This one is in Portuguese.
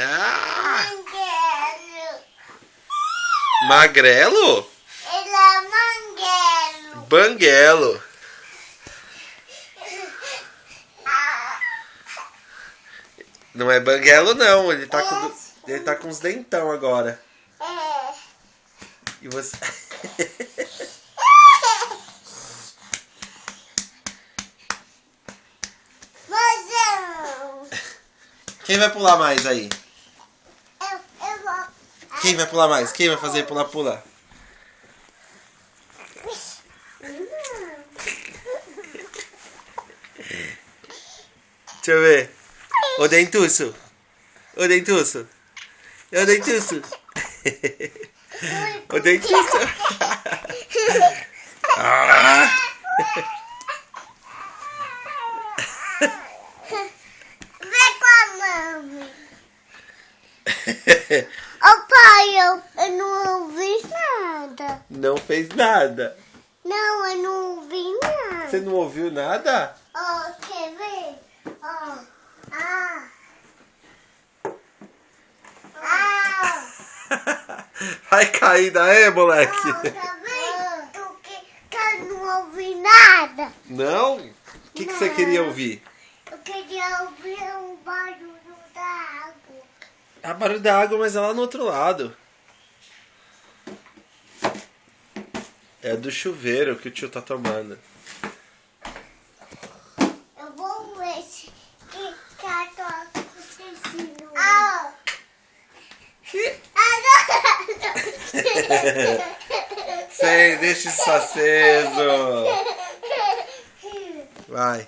Ah, Manguelo. magrelo? Ele é manguelo. Banguelo. Não é banguelo, não. Ele tá com os dentão agora. É. E você... Vozão. Quem vai pular mais aí? Eu vou. Quem vai pular mais? Quem vai fazer pular? Deixa eu ver. Ô dentuço. Ô dentuço. Ô dentuço. Ô dentuço. Ah. Vem com a mãe. Ô pai, eu não ouvi nada. Não fez nada. Não, eu não ouvi nada. Você não ouviu nada? Ó, quer ver? Ó. Ah. Ah. Vai cair daí, moleque. Ó, tá vendo? Que eu não ouvi nada. Não? O que você queria ouvir? Eu queria ouvir um barulho da água. É barulho da água, mas é lá no outro lado. É do chuveiro que o tio tá tomando. Eu vou ver se que tá acontecendo. Ah! Sei, deixa isso aceso. Vai.